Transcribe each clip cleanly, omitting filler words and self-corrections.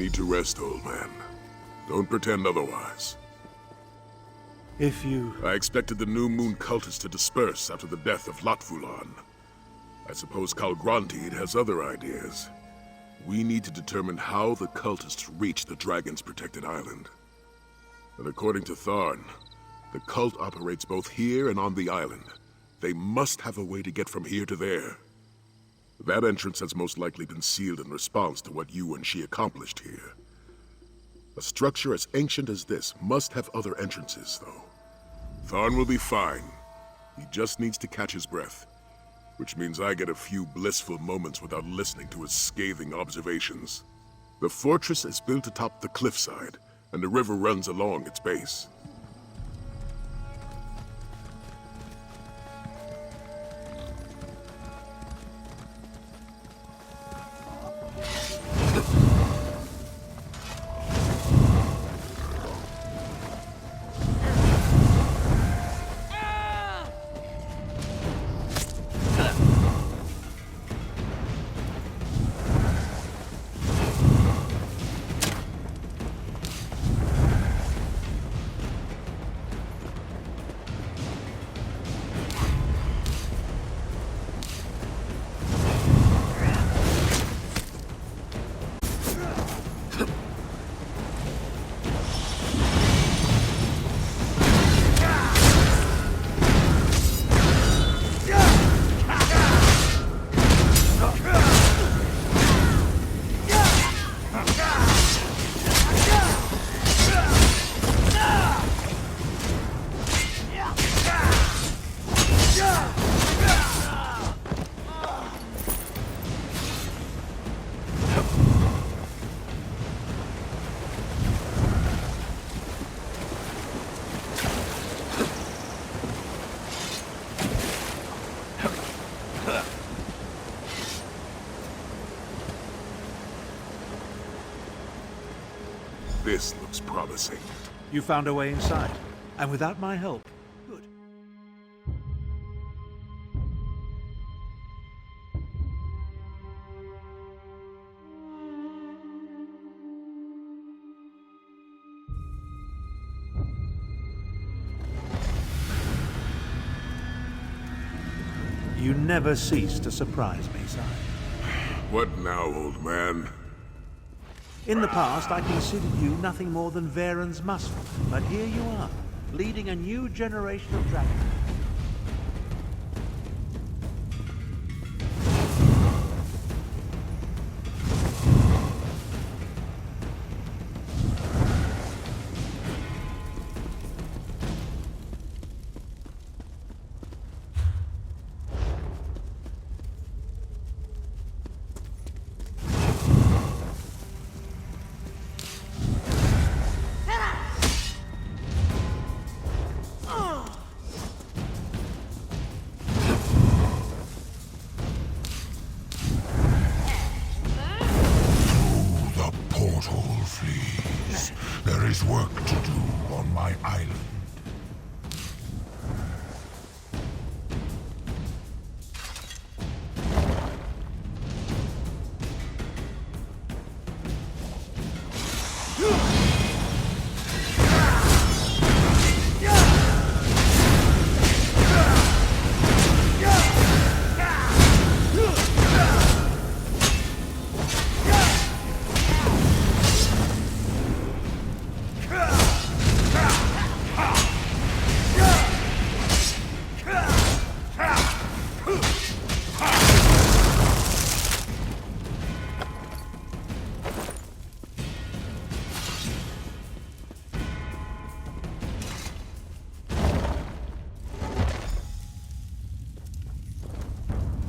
need to rest, old man. Don't pretend otherwise. If you... I expected the New Moon cultists to disperse after the death of Latvulan. I suppose Kalgrantid has other ideas. We need to determine how the cultists reach the Dragon's protected island. And according to Tharn, the cult operates both here and on the island. They must have a way to get from here to there. That entrance has most likely been sealed in response to what you and she accomplished here. A structure as ancient as this must have other entrances, though. Tharn will be fine. He just needs to catch his breath. Which means I get a few blissful moments without listening to his scathing observations. The fortress is built atop the cliffside, and the river runs along its base. This looks promising. You found a way inside, and without my help. Good. You never cease to surprise me, sire. What now, old man? In the past, I considered you nothing more than Varen's muscle, but here you are, leading a new generation of dragons. There is work to do on my island.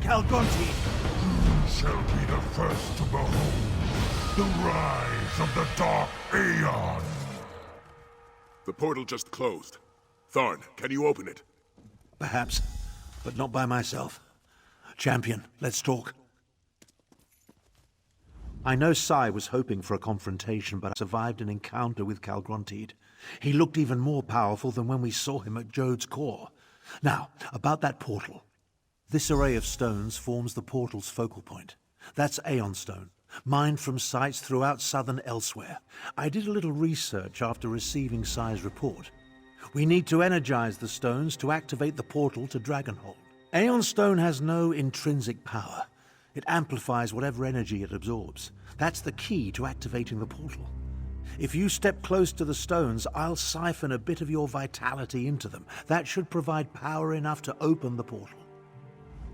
Kalgonti! You shall be the first to behold the rise of the Dark Aeon. The portal just closed. Tharn, can you open it? Perhaps, but not by myself. Champion, let's talk. I know Sai was hoping for a confrontation, but I survived an encounter with Kalgrantid. He looked even more powerful than when we saw him at Jode's core. Now, about that portal. This array of stones forms the portal's focal point. That's Aeon stone, mined from sites throughout southern elsewhere. I did a little research after receiving Sai's report. We need to energize the stones to activate the portal to Dragonhold. Aeon Stone has no intrinsic power. It amplifies whatever energy it absorbs. That's the key to activating the portal. If you step close to the stones, I'll siphon a bit of your vitality into them. That should provide power enough to open the portal.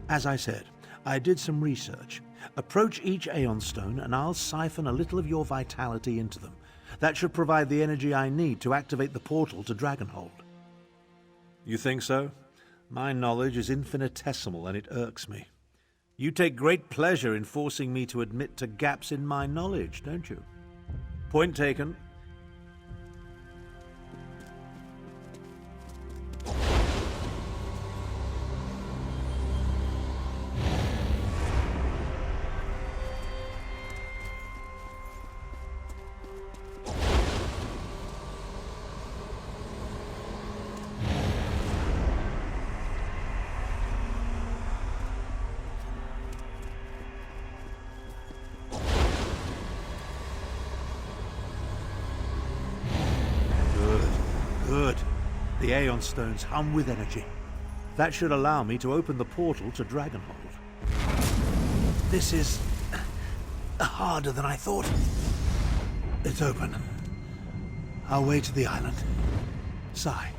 As I said, I did some research. Approach each Aeon Stone and I'll siphon a little of your vitality into them. That should provide the energy I need to activate the portal to Dragonhold. You think so? My knowledge is infinitesimal and it irks me. You take great pleasure in forcing me to admit to gaps in my knowledge, don't you? Point taken. Good. The Aeon Stones hum with energy. That should allow me to open the portal to Dragonhold. This is harder than I thought. It's open. Our way to the island. Sai.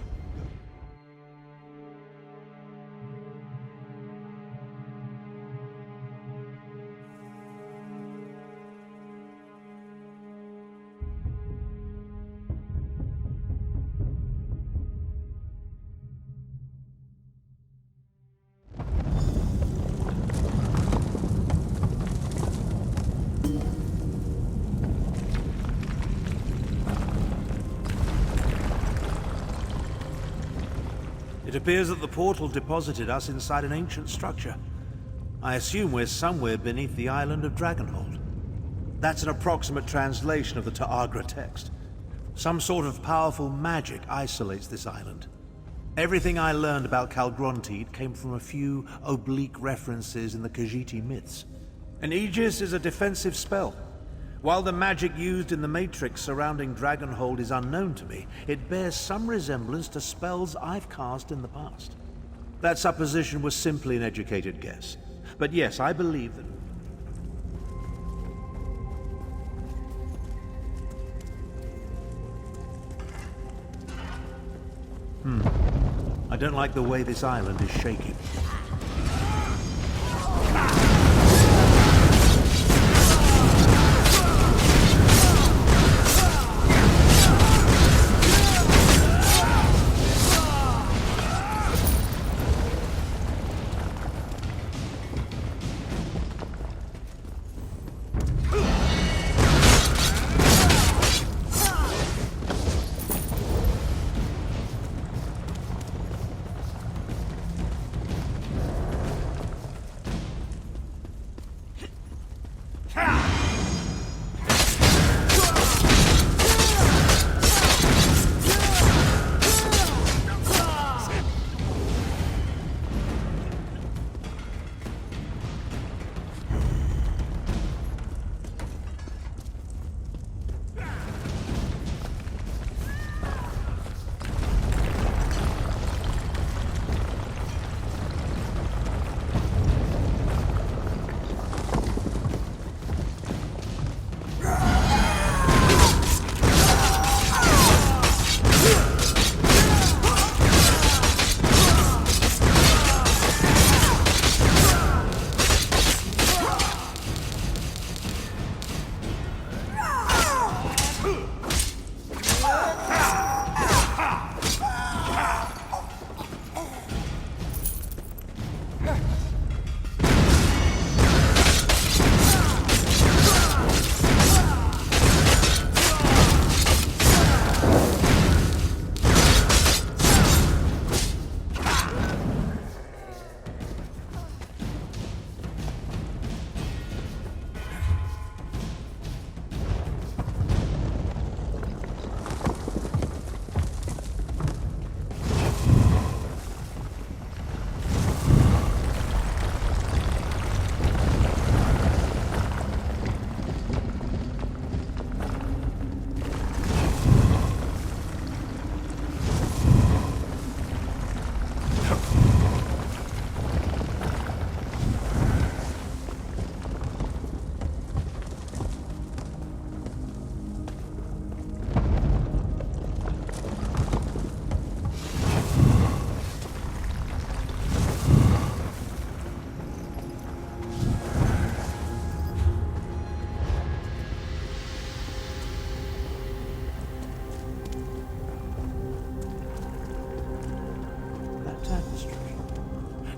It appears that the portal deposited us inside an ancient structure. I assume we're somewhere beneath the island of Dragonhold. That's an approximate translation of the Ta'agra text. Some sort of powerful magic isolates this island. Everything I learned about Calgrontiid came from a few oblique references in the Khajiit myths. An Aegis is a defensive spell. While the magic used in the Matrix surrounding Dragonhold is unknown to me, it bears some resemblance to spells I've cast in the past. That supposition was simply an educated guess. But yes, I believe that... I don't like the way this island is shaking.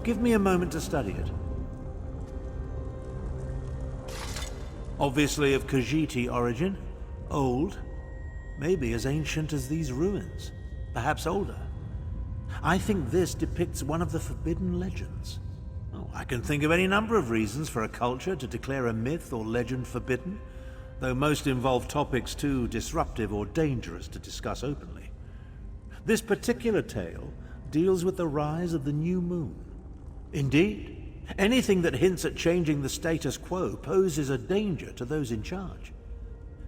Give me a moment to study it. Obviously of Khajiiti origin. Old. Maybe as ancient as these ruins. Perhaps older. I think this depicts one of the forbidden legends. Oh, I can think of any number of reasons for a culture to declare a myth or legend forbidden, though most involve topics too disruptive or dangerous to discuss openly. This particular tale deals with the rise of the new moon. Indeed, anything that hints at changing the status quo poses a danger to those in charge.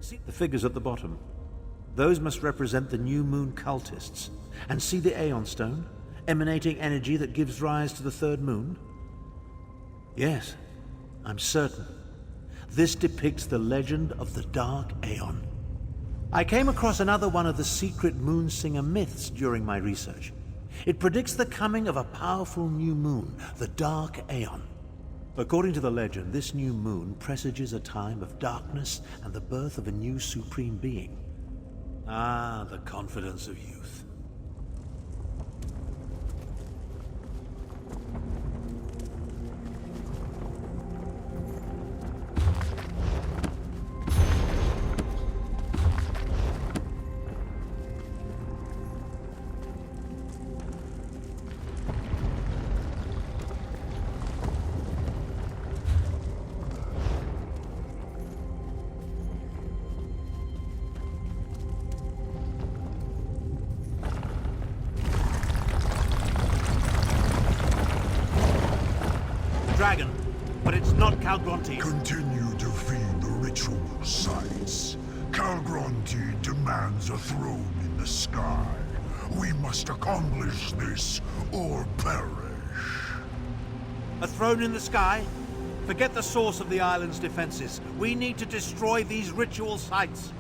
See the figures at the bottom. Those must represent the new moon cultists. And see the Aeon stone, emanating energy that gives rise to the third moon? Yes, I'm certain. This depicts the legend of the Dark Aeon. I came across another one of the secret Moonsinger myths during my research. It predicts the coming of a powerful new moon, the Dark Aeon. According to the legend, this new moon presages a time of darkness and the birth of a new supreme being. Ah, the confidence of youth. Dragon, but it's not Calgronti. Continue to feed the ritual sites. Calgronti demands a throne in the sky. We must accomplish this or perish. A throne in the sky? Forget the source of the island's defenses. We need to destroy these ritual sites.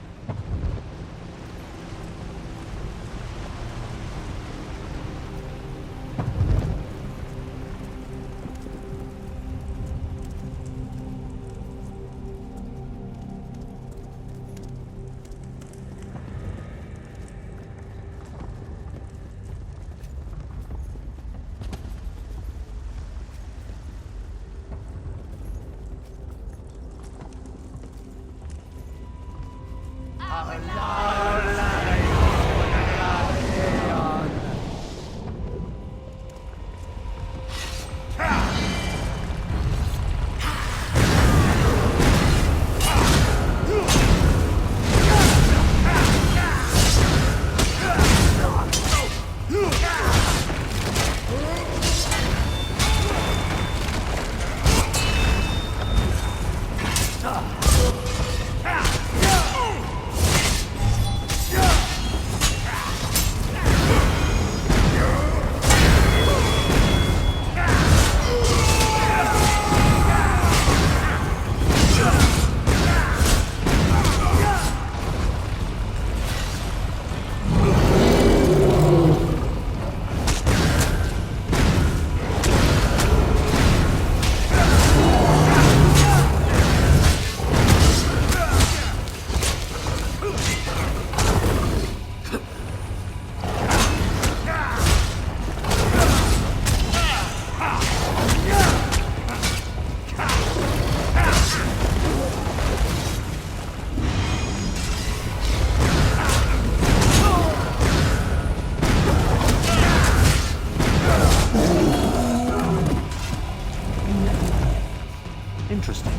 Interesting.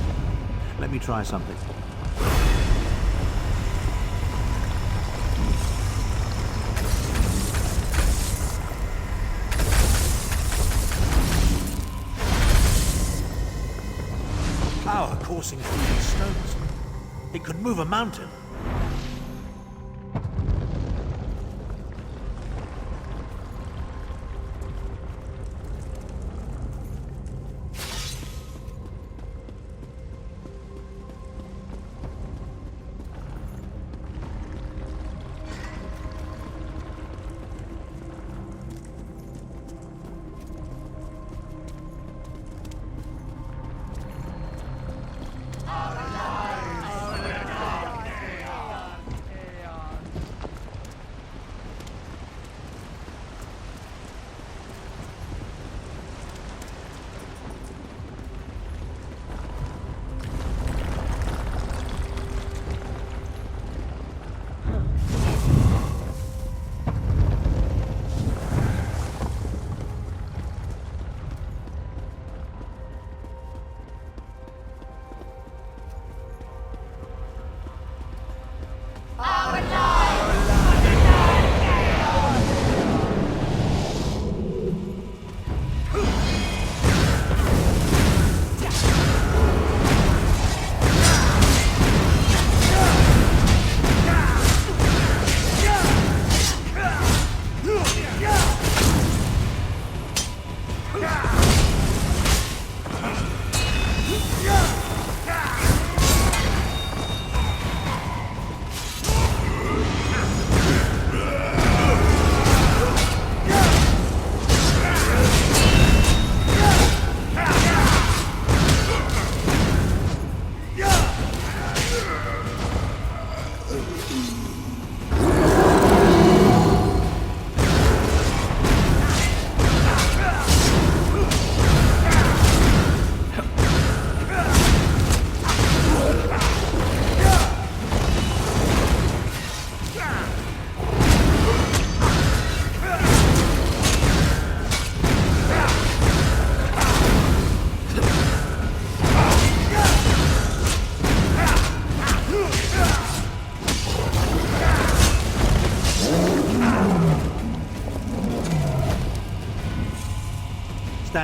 Let me try something. Power coursing through these stones. It could move a mountain.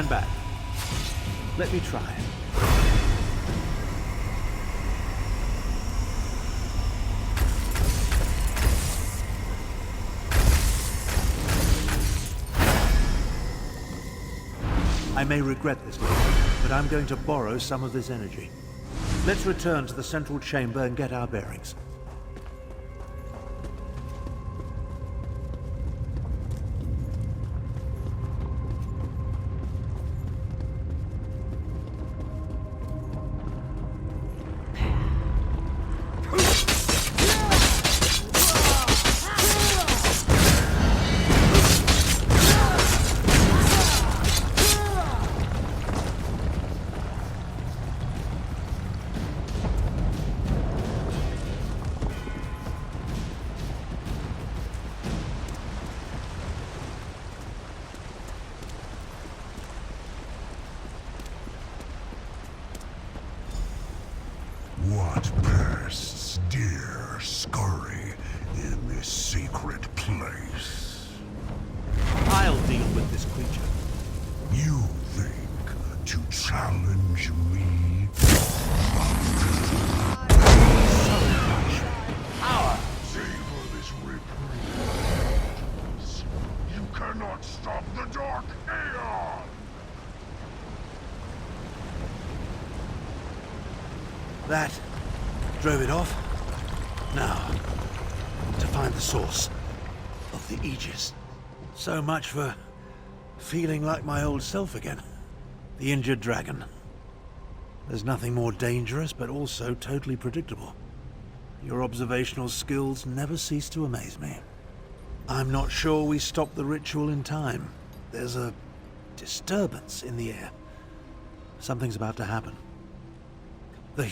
Stand back. Let me try. I may regret this later, but I'm going to borrow some of this energy. Let's return to the central chamber and get our bearings. What pests dare scurry in this secret place? I'll deal with this creature. You think to challenge me? So much power! Savor this reprieve. You cannot stop the Dark Aeon! That drove it off. Now, to find the source of the Aegis. So much for feeling like my old self again. The injured dragon. There's nothing more dangerous, but also totally predictable. Your observational skills never cease to amaze me. I'm not sure we stopped the ritual in time. There's a disturbance in the air. Something's about to happen. The